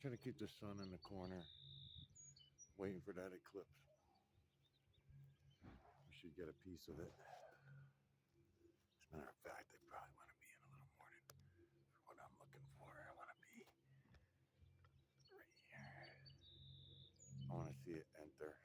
Trying to keep the sun in the corner, waiting for that eclipse. We should get a piece of it. As a matter of fact, I probably want to be in a little morning for what I'm looking for. I want to be right here. I want to see it enter.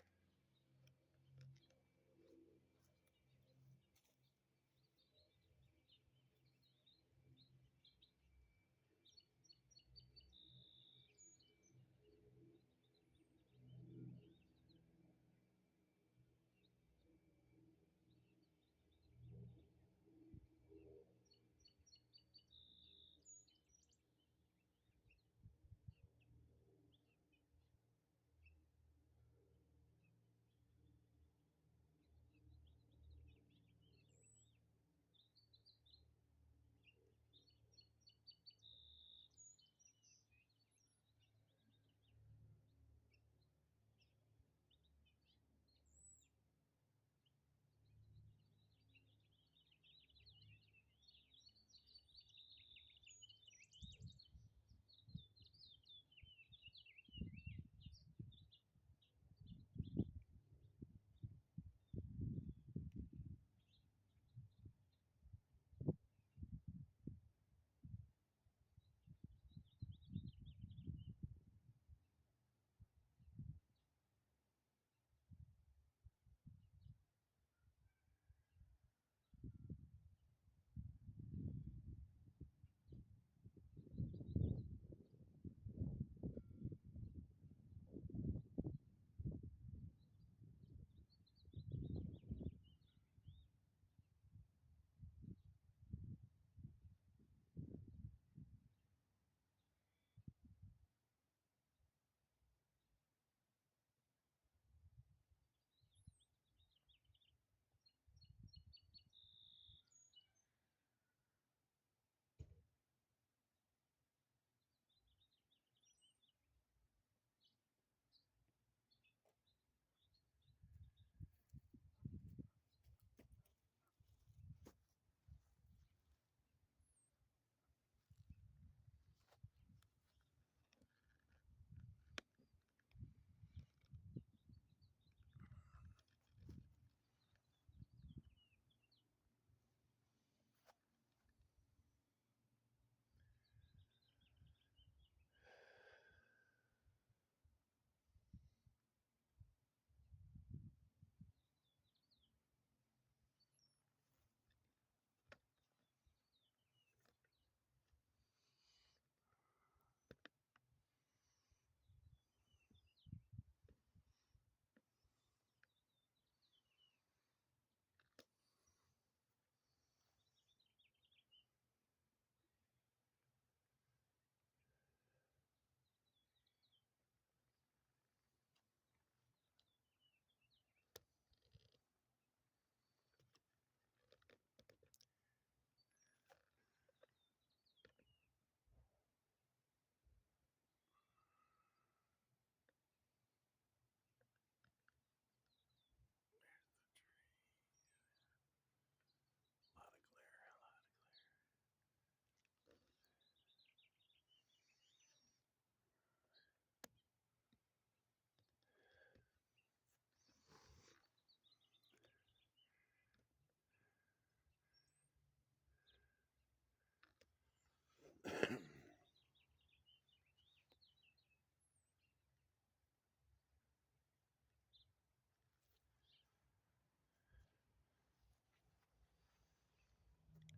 A lot of glare, a lot of glare.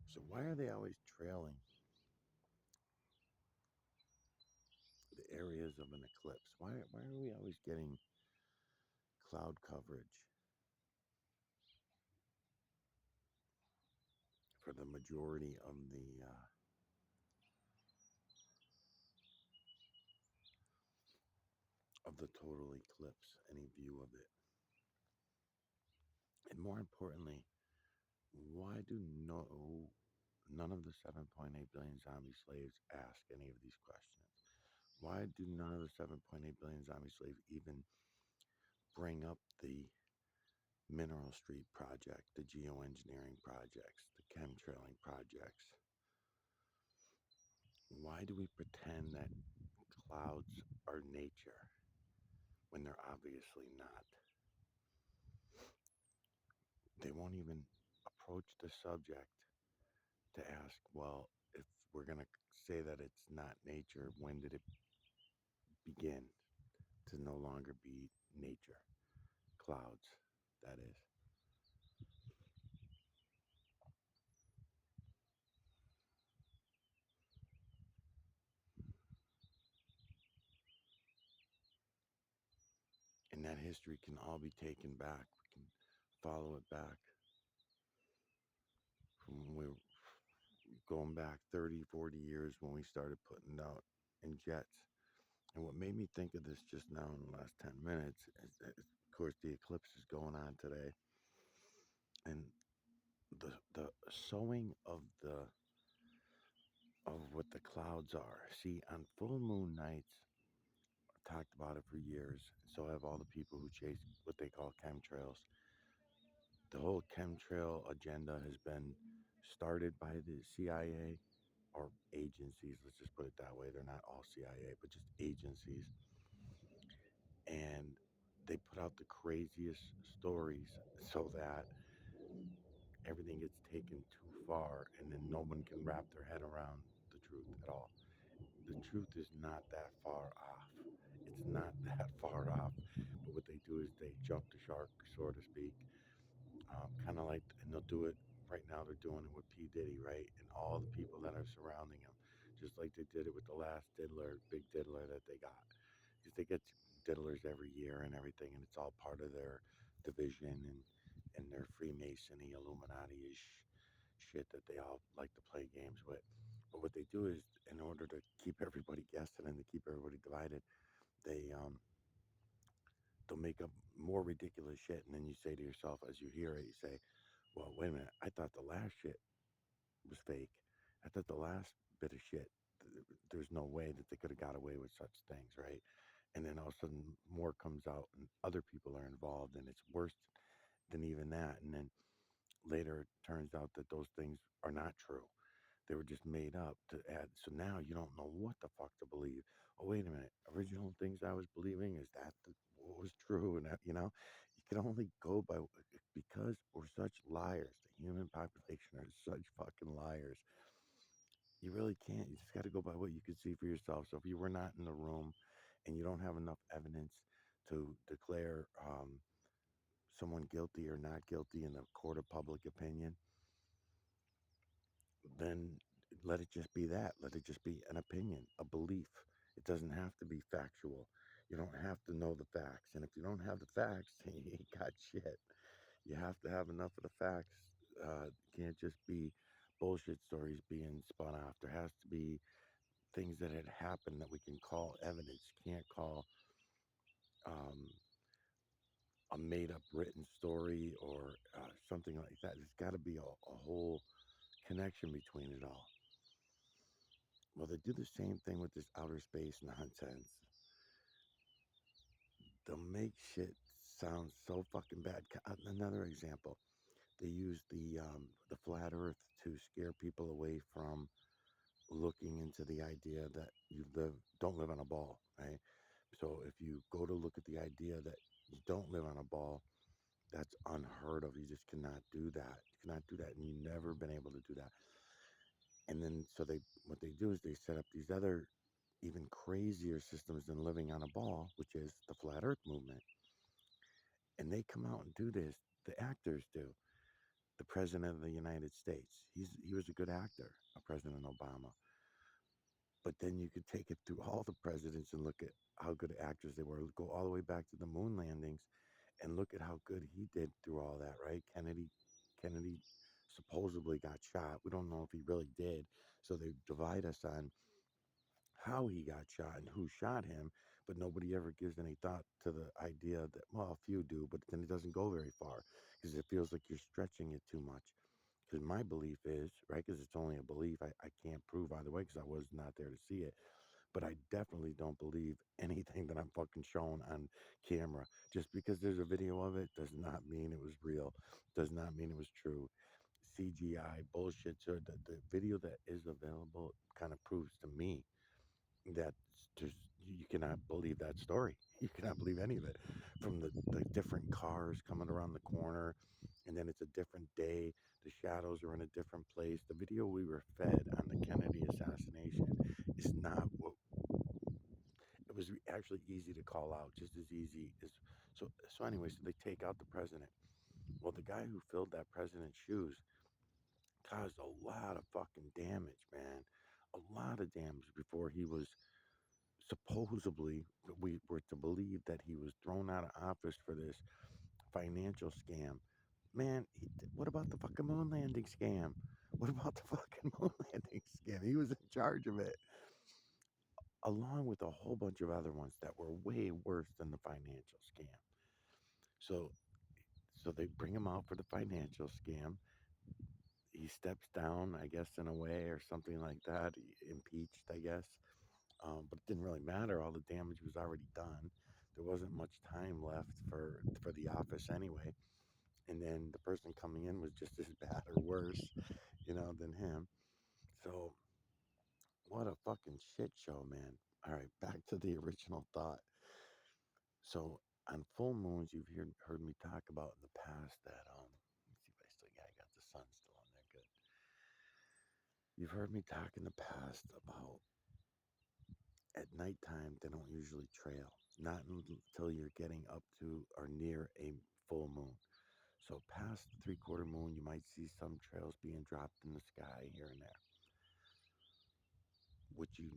So why are they always trailing the areas of an eclipse? Why are we always getting cloud coverage for the majority of the total eclipse? Any view of it, and more importantly, why do none of the 7.8 billion zombie slaves ask any of these questions? Why do none of the 7.8 billion zombie slaves even bring up the Mineral Street project, the geoengineering projects, the chemtrailing projects? Why do we pretend that clouds are nature when they're obviously not. They won't even approach the subject to ask, well, if we're going to say that it's not nature, when did it begin to no longer be nature? Clouds, that is. And that history can all be taken back. We can follow it back from when we were going back 30, 40 years when we started putting out in jets. And what made me think of this just now in the last 10 minutes is that, of course, the eclipse is going on today. And the sowing of what the clouds are. See, on full moon nights, I talked about it for years. So have all the people who chase what they call chemtrails. The whole chemtrail agenda has been started by the CIA or agencies. Let's just put it that way. They're not all CIA, but just agencies. And they put out the craziest stories so that everything gets taken too far and then no one can wrap their head around the truth at all. The truth is not that far off. It's not that far off. But what they do is they jump the shark, so to speak. Kind of like, and they'll do it right now. They're doing it with P. Diddy, right? And all the people that are surrounding him, just like they did it with the last diddler, big diddler that they got. Because they get diddlers every year and everything, and it's all part of their division and their Freemasony, Illuminati ish shit that they all like to play games with. But what they do is, in order to keep everybody guessing and to keep everybody divided, they they'll make up more ridiculous shit, and then you say to yourself as you hear it, you say, "Well, wait a minute, I thought the last shit was fake. I thought the last bit of shit, there's no way that they could have got away with such things, right?" And then all of a sudden, more comes out, and other people are involved, and it's worse than even that. And then later, it turns out that those things are not true. They were just made up to add. So now you don't know what the fuck to believe. Oh, wait a minute. Original things I was believing, is that what was true? And that, you can only go by because we're such liars. The human population are such fucking liars. You really can't. You just got to go by what you can see for yourself. So if you were not in the room and you don't have enough evidence to declare someone guilty or not guilty in the court of public opinion, then let it just be that. Let it just be an opinion, a belief. It doesn't have to be factual. You don't have to know the facts. And if you don't have the facts, then you ain't got shit. You have to have enough of the facts. It can't just be bullshit stories being spun off. There has to be things that had happened that we can call evidence. You can't call um, a made up written story or something like that. There's got to be a whole connection between it all. Well, they do the same thing with this outer space nonsense. They'll make shit sound so fucking bad. Another example, they use the flat Earth to scare people away from looking into the idea that you don't live on a ball, right? So if you go to look at the idea that you don't live on a ball, that's unheard of. You just cannot do that. You cannot do that, and you've never been able to do that. And then so what they do is they set up these other even crazier systems than living on a ball, which is the flat Earth movement. And they come out and do this. The actors do. The president of the United States, he was a good actor, President Obama. But then you could take it through all the presidents and look at how good actors they were. Go all the way back to the moon landings and look at how good he did through all that, right? Kennedy supposedly got shot. We don't know if he really did. So they divide us on how he got shot and who shot him, but nobody ever gives any thought to the idea that, well, a few do, but then it doesn't go very far because it feels like you're stretching it too much. Because my belief is, right, because it's only a belief, I can't prove either way because I was not there to see it, but I definitely don't believe anything that I'm fucking showing on camera. Just because there's a video of it does not mean it was real, does not mean it was true. CGI bullshit. So the video that is available kind of proves to me That's just, you cannot believe that story. You cannot believe any of it. From the different cars coming around the corner, and then it's a different day. The shadows are in a different place. The video we were fed on the Kennedy assassination is not what it was actually easy to call out, just as easy as so anyway, so they take out the president. Well, the guy who filled that president's shoes caused a lot of fucking damage, man. A lot of damage before he was supposedly, we were to believe that he was thrown out of office for this financial scam. Man, what about the fucking moon landing scam? What about the fucking moon landing scam? He was in charge of it, along with a whole bunch of other ones that were way worse than the financial scam. So, so they bring him out for the financial scam. He steps down, I guess, in a way, or something like that. Impeached, I guess. But it didn't really matter. All the damage was already done. There wasn't much time left for the office anyway. And then the person coming in was just as bad or worse, than him. So what a fucking shit show, man. All right, back to the original thought. So on full moons, you've heard me talk about in the past that let's see if I still, yeah, I got the sun still on there. Good. You've heard me talk in the past about at nighttime they don't usually trail, not until you're getting up to or near a full moon. So past the three-quarter moon, you might see some trails being dropped in the sky here and there, which you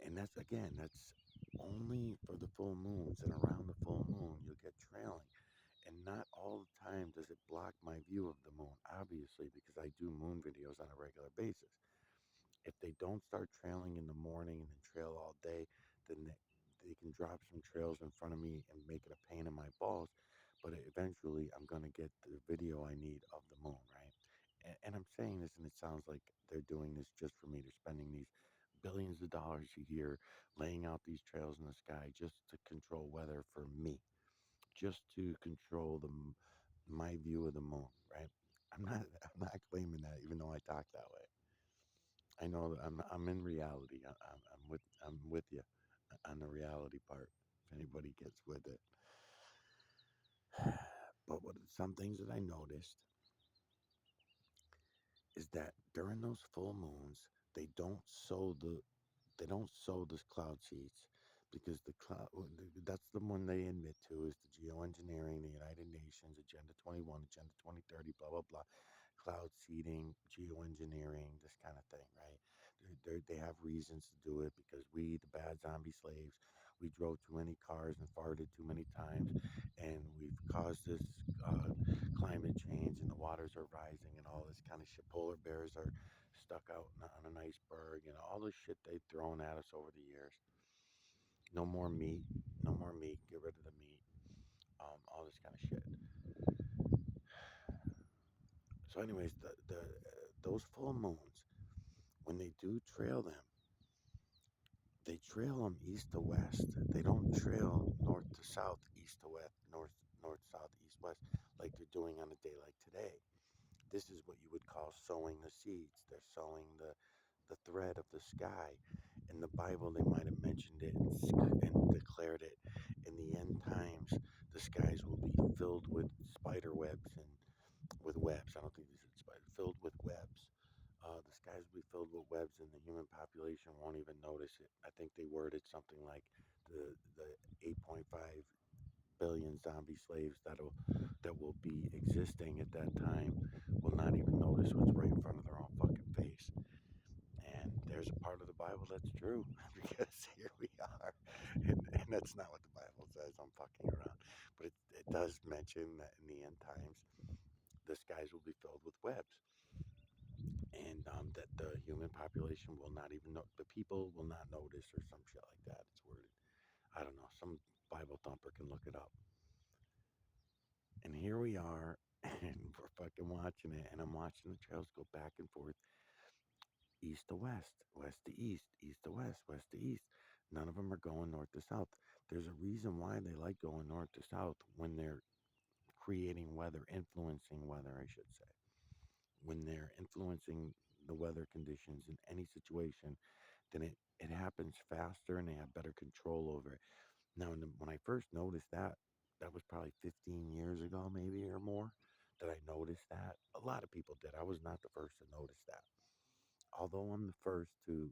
and that's again, that's only for the full moons, and around the full moon you'll get trailing. And not all the time does it block my view of the moon, obviously, because I do moon videos on a regular basis. If they don't start trailing in the morning and then trail all day, then they can drop some trails in front of me and make it a pain in my balls. But eventually, I'm going to get the video I need of the moon, right? And I'm saying this, and it sounds like they're doing this just for me. They're spending these billions of dollars a year laying out these trails in the sky just to control weather for me, just to control my view of the moon, right? I'm not claiming that, even though I talk that way. I know that I'm in reality. I'm with you on the reality part. If anybody gets with it, but some things that I noticed is that during those full moons, they don't sow the they don't sow this cloud seeds, because the cloud, that's the one they admit to, is the geoengineering, the United Nations Agenda 21, Agenda 2030, blah blah blah, cloud seeding, geoengineering, this kind of thing, right? They have reasons to do it because we, the bad zombie slaves, we drove too many cars and farted too many times, and we've caused this climate change, and the waters are rising, and all this kind of shit. Polar bears are stuck out on an iceberg, and all the shit they've thrown at us over the years. No more meat, no more meat. Get rid of the meat. All this kind of shit. So, anyways, the those full moons, when they do trail them, they trail them east to west. They don't trail north to south, east to west, north south, east west, like they're doing on a day like today. This is what you would call sowing the seeds. They're sowing the thread of the sky. In the Bible, they might have mentioned it and declared it. In the end times, the skies will be filled with spider webs and with webs. I don't think they said spider. Filled with webs. The skies will be filled with webs, and the human population won't even notice it. I think they worded something like the 8.5 billion zombie slaves that will be existing at that time will not even notice what's right in front of their own fucking face. And there's a part of the Bible that's true, because here we are, and that's not what the Bible says. I'm fucking around, but it does mention that in the end times, the skies will be filled with webs, and that the human population will not even know, the people will not notice, or some shit like that. It's worded. I don't know. Some Bible thumper can look it up. And here we are, and we're fucking watching it, and I'm watching the trails go back and forth, east to west, west to east, east to west, west to east. None of them are going north to south. There's a reason why they like going north to south when they're creating weather, influencing weather, I should say. When they're influencing the weather conditions in any situation, then it happens faster and they have better control over it. Now, when I first noticed that, that was probably 15 years ago, maybe or more, that I noticed that. A lot of people did. I was not the first to notice that. Although I'm the first to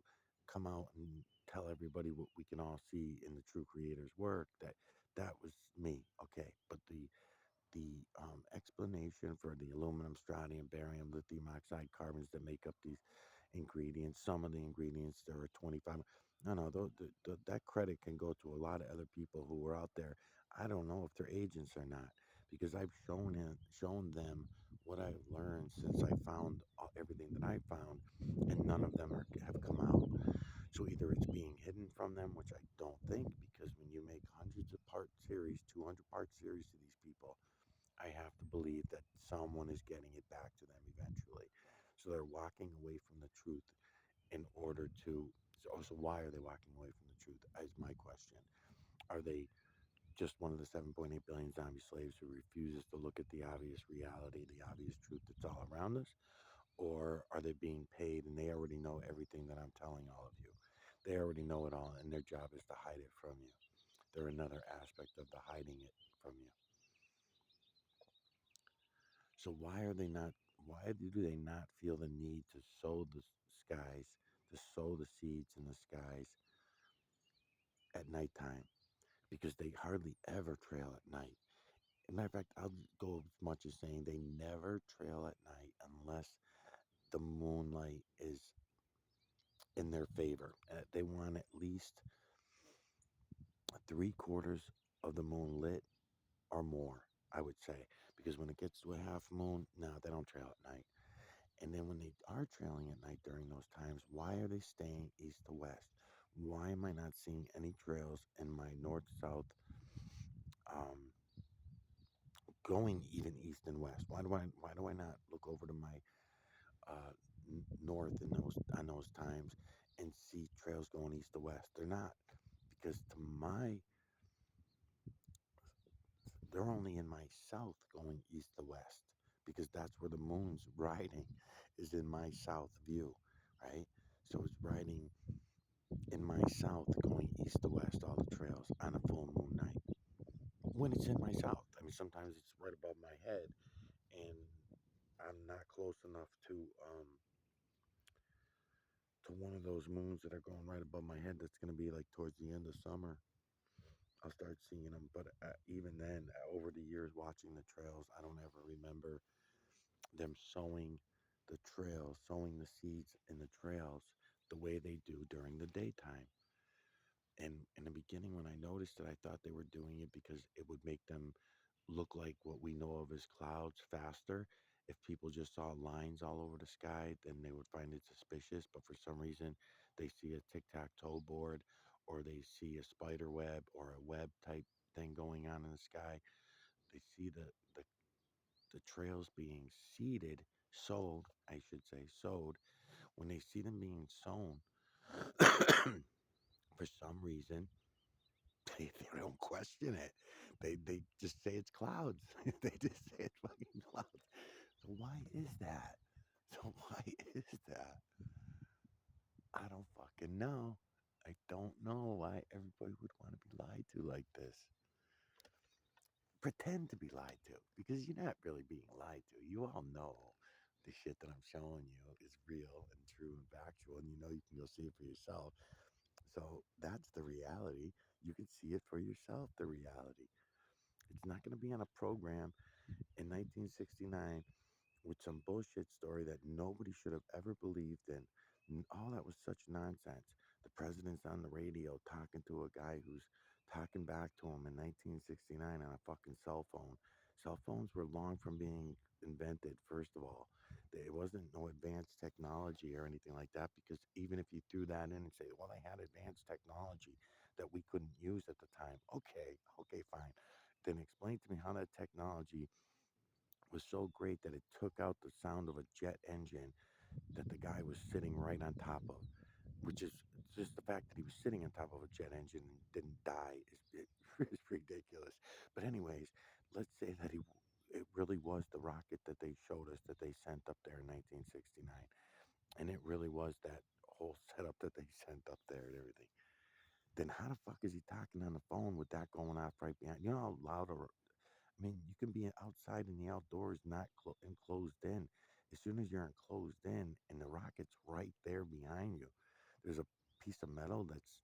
come out and tell everybody what we can all see in the true creator's work, that was me. Okay, but the explanation for the aluminum, strontium, barium, lithium oxide carbons that make up these ingredients. Some of the ingredients there are 25. No, no, that credit can go to a lot of other people who were out there. I don't know if they're agents or not because I've shown them what I've learned since I found everything that I found, and none of them have come out. So either it's being hidden from them, which I don't think, because when you make hundreds of part series, 200 part series to these people, I have to believe that someone is getting it back to them eventually. So they're walking away from the truth in order to. So why are they walking away from the truth? Is my question. Are they just one of the 7.8 billion zombie slaves who refuses to look at the obvious reality, the obvious truth that's all around us? Or are they being paid and they already know everything that I'm telling all of you? They already know it all, and their job is to hide it from you. They're another aspect of the hiding it from you. So why are they not? Why do they not feel the need to sow the skies, to sow the seeds in the skies at nighttime? Because they hardly ever trail at night. As a matter of fact, I'll go as much as saying they never trail at night unless the moonlight is in their favor. They want at least 3/4 of the moon lit or more, I would say. Because when it gets to a half moon, no, they don't trail at night. And then when they are trailing at night during those times, why are they staying east to west? Why am I not seeing any trails in my north south um, going even east and west? Why do I not look over to my north in those times and see trails going east to west? They're not, because to my they're only in my south going east to west, because that's where the moon's riding, is in my south view, right? So it's riding in my south going east to west, all the trails on a full moon night. When it's in my south, I mean, sometimes it's right above my head, and I'm not close enough to one of those moons that are going right above my head. That's going to be like towards the end of summer. I'll start seeing them, but even then, over the years watching the trails, I don't ever remember them sowing the trails, sowing the seeds in the trails the way they do during the daytime. And in the beginning, when I noticed it, I thought they were doing it because it would make them look like what we know of as clouds faster. If people just saw lines all over the sky, then they would find it suspicious. But for some reason, they see a tic tac toe board, or they see a spider web or a web type thing going on in the sky. They see the trails being seeded, sowed, I should say, sowed. When they see them being sown, for some reason, they don't question it. They just say it's clouds. They just say it's fucking clouds. So why is that? So why is that? I don't fucking know. I don't know why everybody would want to be lied to like this. Pretend to be lied to, because you're not really being lied to. You all know the shit that I'm showing you is real and true and factual, and you know you can go see it for yourself. So that's the reality. You can see it for yourself, the reality. It's not going to be on a program in 1969 with some bullshit story that nobody should have ever believed in. All that was such nonsense. The president's on the radio talking to a guy who's talking back to him in 1969 on a fucking cell phone. Cell phones were long from being invented, first of all. It wasn't no advanced technology or anything like that, because even if you threw that in and say, well, they had advanced technology that we couldn't use at the time. Okay, fine. Then explain to me how that technology was so great that it took out the sound of a jet engine that the guy was sitting right on top of, which is just the fact that he was sitting on top of a jet engine and didn't die is ridiculous. But anyways, let's say that it really was the rocket that they showed us that they sent up there in 1969, and it really was that whole setup that they sent up there and everything. Then how the fuck is he talking on the phone with that going off right behind? You know how loud I mean, you can be outside in the outdoors, not enclosed in. As soon as you're enclosed in and the rocket's right there behind you, there's a piece of metal that's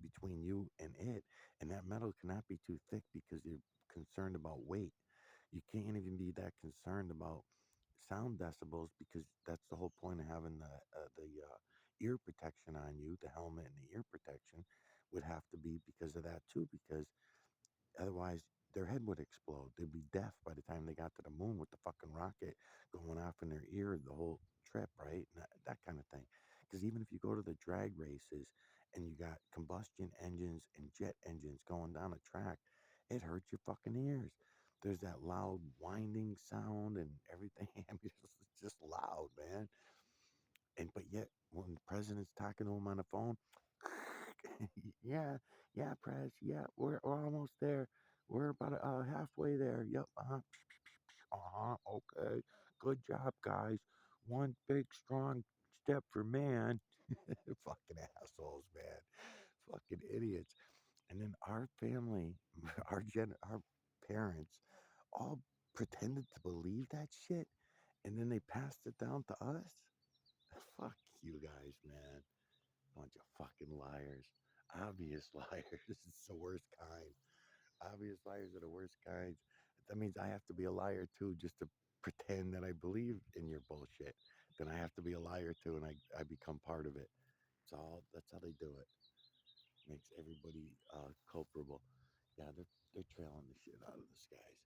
between you and it, and that metal cannot be too thick because you're concerned about weight. You can't even be that concerned about sound decibels because that's the whole point of having the ear protection on you. The helmet and the ear protection would have to be because of that too, because otherwise, their head would explode. They'd be deaf by the time they got to the moon with the fucking rocket going off in their ear the whole trip, right? And that kind of thing. Because even if you go to the drag races and you got combustion engines and jet engines going down a track, it hurts your fucking ears. There's that loud winding sound and everything. I mean, it's just loud, man. And but yet, when the president's talking to him on the phone, yeah, yeah, Prez, yeah, we're almost there. We're about halfway there. Yep. Okay. Good job, guys. One big strong step for man. Fucking assholes, man. Fucking idiots. And then our family, our parents, all pretended to believe that shit, and then they passed it down to us. Fuck you guys, man. Bunch of fucking liars. Obvious liars. It's the worst kind. Obvious liars are the worst kinds. That means I have to be a liar too just to pretend that I believe in your bullshit. Then I have to be a liar too and I become part of it. That's how they do it. Makes everybody culpable. Yeah, they're trailing the shit out of the skies.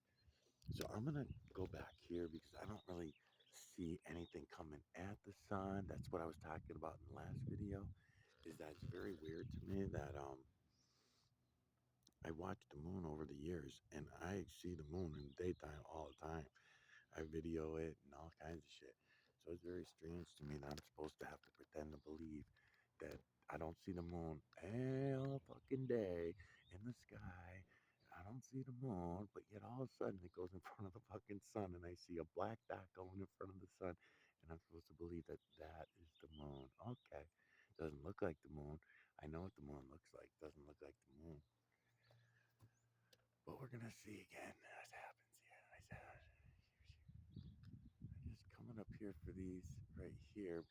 So I'm gonna go back here because I don't really see anything coming at the sun. That's what I was talking about in the last video. Is that it's very weird to me that I watch the moon over the years and I see the moon in the daytime all the time. I video it and all kinds of shit. So it's very strange to me that I'm supposed to have to pretend to believe that I don't see the moon all fucking day in the sky. I don't see the moon, but yet all of a sudden it goes in front of the fucking sun and I see a black dot going in front of the sun and I'm supposed to believe that that is the moon. Okay. Doesn't look like the moon. I know what the moon looks like. Doesn't look like the moon. But we're gonna see again what happens here. I'm just coming up here for these right here